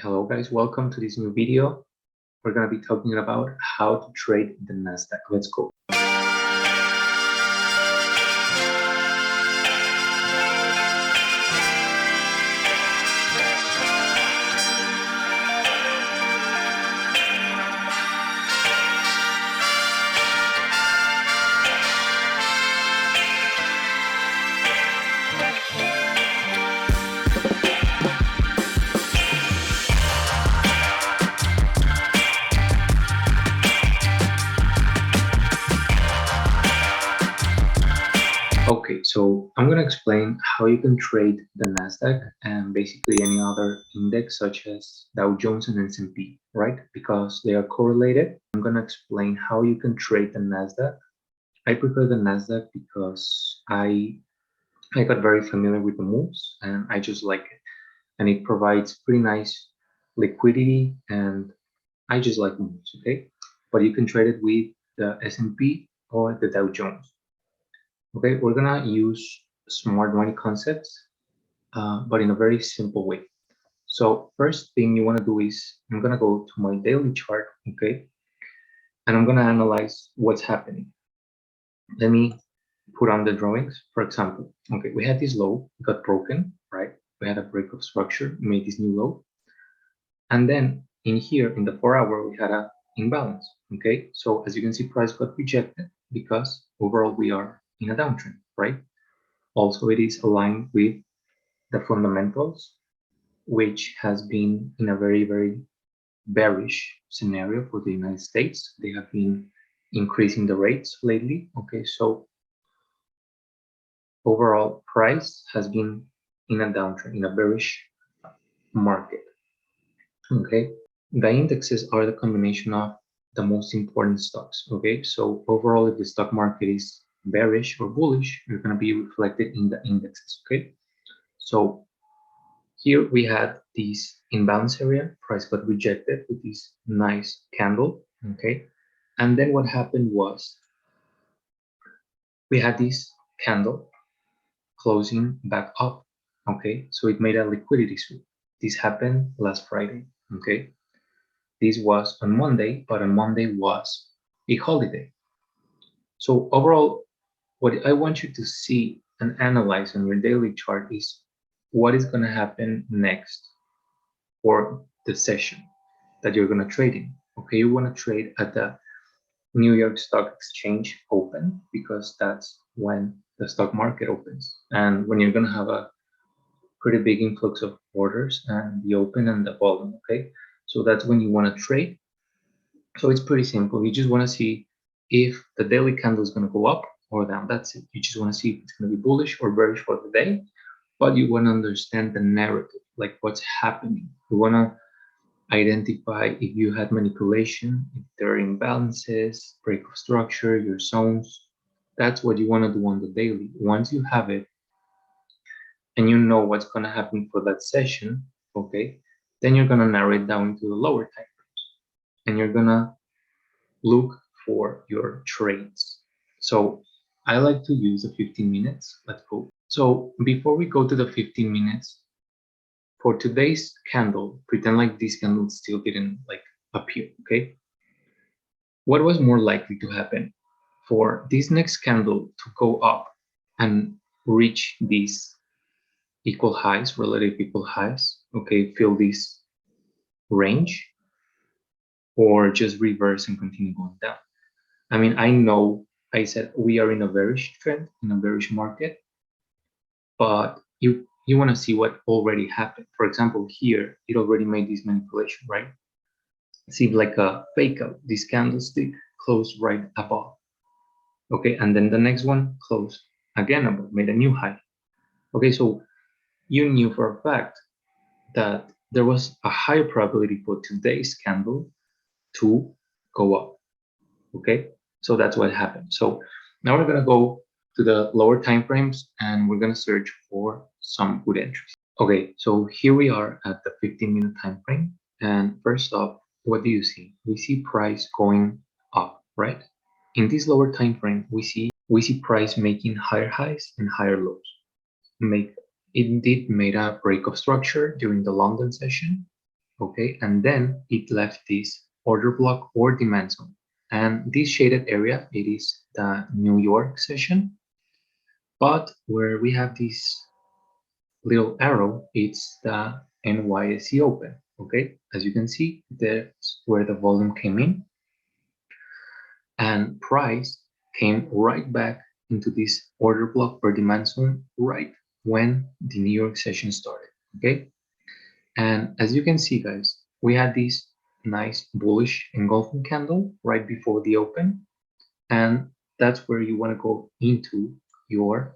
Hello guys, welcome to this new video. We're going to be talking about how to trade the Nasdaq. Let's go. Okay, so I'm going to explain how you can trade the Nasdaq and basically any other index such as Dow Jones and S&P, right? Because they are correlated. I'm going to explain how you can trade the Nasdaq. I prefer the Nasdaq because I got very familiar with the moves and I just like it. And it provides pretty nice liquidity and I just like moves, okay? But you can trade it with the S&P or the Dow Jones. Okay, we're gonna use smart money concepts, but in a very simple way. So first thing you wanna do is I'm gonna go to my daily chart, okay? And I'm gonna analyze what's happening. Let me put on the drawings. For example, okay, we had this low, it got broken, right? We had a break of structure, made this new low. And then in here, in the 4-hour, we had a imbalance, okay? So as you can see, price got rejected because overall we are in a downtrend, right? Also, it is aligned with the fundamentals, which has been in a very, very bearish scenario for the United States. They have been increasing the rates lately. Okay, so overall price has been in a downtrend, in a bearish market. Okay, the indexes are the combination of the most important stocks. Okay, so overall, if the stock market is bearish or bullish, you're going to be reflected in the indexes. Okay, so here we had this imbalance area, price got rejected with this nice candle, okay? And then what happened was we had this candle closing back up, okay? So it made a liquidity sweep. This happened last Friday, okay? This was on Monday, but on Monday was a holiday. So overall, what I want you to see and analyze on your daily chart is what is going to happen next for the session that you're going to trade in. Okay, you want to trade at the New York Stock Exchange open because that's when the stock market opens and when you're going to have a pretty big influx of orders and the open and the volume. Okay, so that's when you want to trade. So it's pretty simple. You just want to see if the daily candle is going to go up or down. That's it. You just want to see if it's going to be bullish or bearish for the day, but you want to understand the narrative, like what's happening. You want to identify if you had manipulation, if there are imbalances, break of structure, your zones. That's what you want to do on the daily. Once you have it and you know what's going to happen for that session, okay, then you're going to narrow it down to the lower time frames and you're going to look for your trades. So I like to use the 15 minutes. Let's go. So before we go to the 15 minutes, for today's candle, pretend like this candle still didn't like appear, okay? What was more likely to happen? For this next candle to go up and reach these equal highs, relative equal highs, okay, fill this range, or just reverse and continue going down. I mean, I know I said we are in a bearish trend, in a bearish market, but you want to see what already happened. For example, here, it already made this manipulation, right? Seemed like a fake out. This candlestick closed right above. Okay, and then the next one closed again above, made a new high. Okay, so you knew for a fact that there was a higher probability for today's candle to go up. Okay, so that's what happened. So now we're gonna go to the lower time frames and we're gonna search for some good entries. Okay, so here we are at the 15-minute time frame, and first off, what do you see? We see price going up, right? In this lower time frame, we see price making higher highs and higher lows. It did made a break of structure during the London session, okay, and then it left this order block or demand zone. And this shaded area, it is the New York session, but where we have this little arrow, it's the NYSE open, okay? As you can see, that's where the volume came in, and price came right back into this order block or demand zone right when the New York session started, okay? And as you can see, guys, we had this nice bullish engulfing candle right before the open, and that's where you want to go into your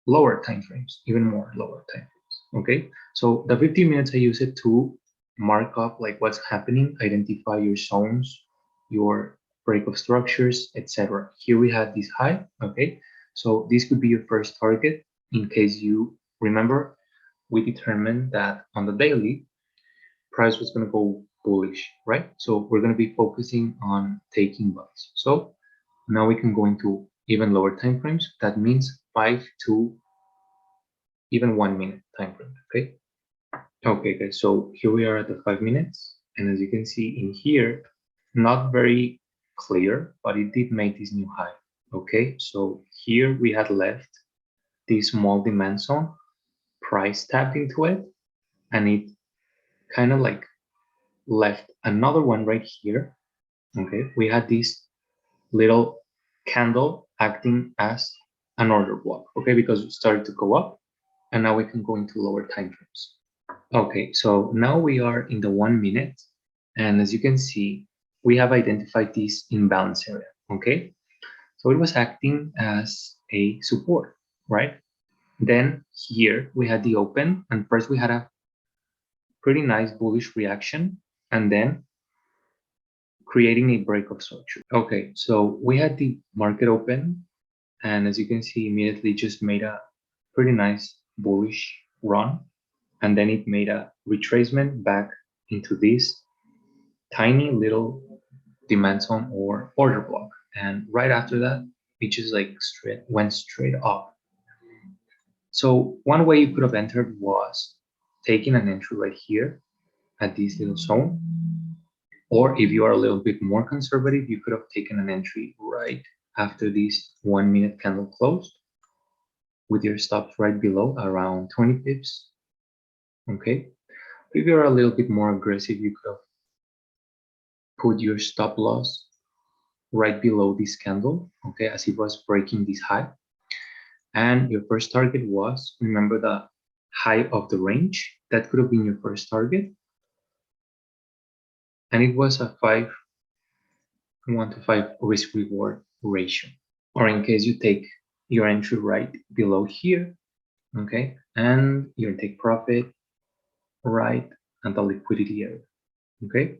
lower time frames, even more lower time frames. Okay, so the 15 minutes I use it to mark up like what's happening, identify your zones, your break of structures, etc. Here we have this high. Okay, so this could be your first target. In case you remember, we determined that on the daily price was going to go bullish, right? So we're going to be focusing on taking buys. So now we can go into even lower time frames. That means 5 to even 1 minute time frame. Okay. Okay, guys. So here we are at the 5 minutes, and as you can see in here, not very clear, but it did make this new high. Okay, so here we had left this small demand zone, price tapped into it, and it kind of like left another one right here. Okay, we had this little candle acting as an order block. Okay, because it started to go up, and now we can go into lower time frames. Okay, so now we are in the 1 minute, and as you can see, we have identified this imbalance area. Okay, so it was acting as a support, right? Then here we had the open, and first we had a pretty nice bullish reaction, and then creating a break of structure. Okay, so we had the market open, and as you can see, immediately just made a pretty nice bullish run, and then it made a retracement back into this tiny little demand zone or order block, and right after that, it just like went straight up. So one way you could have entered was taking an entry right here at this little zone. Or if you are a little bit more conservative, you could have taken an entry right after this 1 minute candle closed with your stops right below around 20 pips. Okay. If you're a little bit more aggressive, you could have put your stop loss right below this candle, okay, as it was breaking this high. And your first target was, remember the high of the range, that could have been your first target. And it was a 1 to 5 risk reward ratio. Or in case you take your entry right below here, okay, and your take profit right at the liquidity area, okay,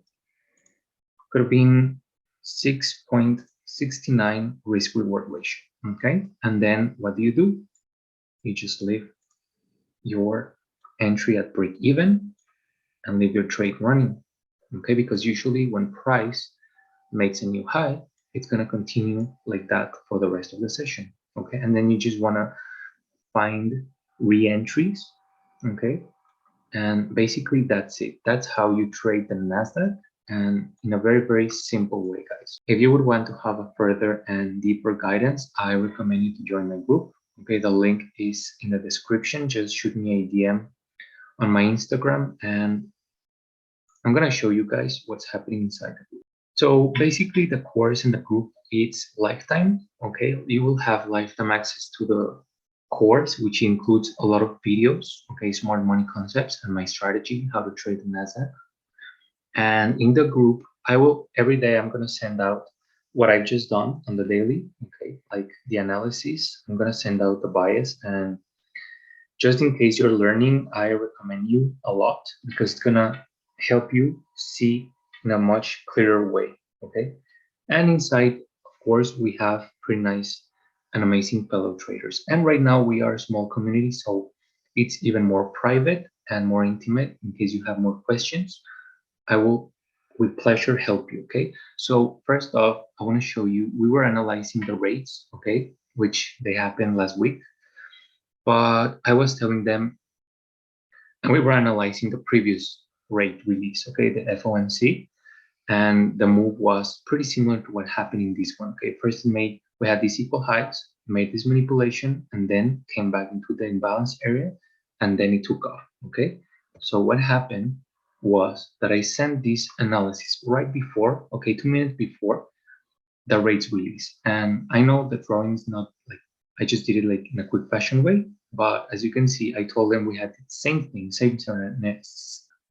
could have been 6.69 risk reward ratio, okay. And then what do? You just leave your entry at break even and leave your trade running, okay, because usually when price makes a new high, it's going to continue like that for the rest of the session, okay. And then you just want to find re-entries, okay, and basically that's it. That's how you trade the Nasdaq, and in a very, very simple way, guys. If you would want to have a further and deeper guidance, I recommend you to join my group. Okay, the link is in the description. Just shoot me a DM on my Instagram, and I'm gonna show you guys what's happening inside the group. So basically the course in the group, it's lifetime, okay? You will have lifetime access to the course, which includes a lot of videos, okay? Smart money concepts and my strategy, how to trade the Nasdaq. And in the group, every day I'm gonna send out what I've just done on the daily, okay? Like the analysis, I'm gonna send out the bias, and just in case you're learning, I recommend you a lot because it's gonna help you see in a much clearer way, okay? And inside, of course, we have pretty nice and amazing fellow traders. And right now we are a small community, so it's even more private and more intimate. In case you have more questions, I will with pleasure help you, okay? So first off, I wanna show you, we were analyzing the rates, okay? Which they happened last week, but I was telling them, and we were analyzing the previous rate release, okay, the FOMC. And the move was pretty similar to what happened in this one. Okay, first we had these equal highs, made this manipulation, and then came back into the imbalance area, and then it took off. Okay, so what happened was that I sent this analysis right before, okay, 2 minutes before the rates release. And I know the drawing is not like, I just did it like in a quick fashion way, but as you can see, I told them we had the same thing, same scenario.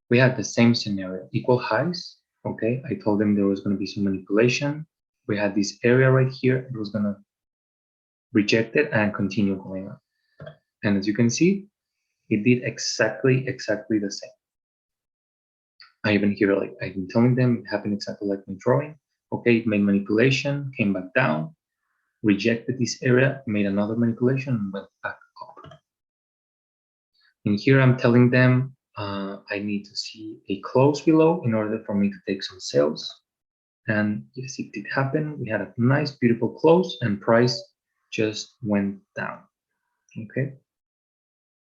We had the same scenario, equal highs. Okay, I told them there was going to be some manipulation. We had this area right here. It was going to reject it and continue going up. And as you can see, it did exactly the same. I even here, like I've been telling them, it happened exactly like my drawing. Okay, it made manipulation, came back down, rejected this area, made another manipulation, and went back up. And here I'm telling them I need to see a close below in order for me to take some sales. And yes, it did happen. We had a nice, beautiful close, and price just went down. Okay.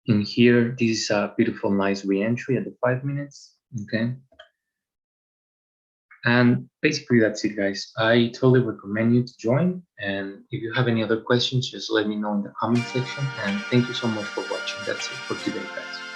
In here, this is a beautiful, nice re-entry at the 5 minutes. Okay. And basically that's it, guys. I totally recommend you to join. And if you have any other questions, just let me know in the comment section. And thank you so much for watching. That's it for today, guys.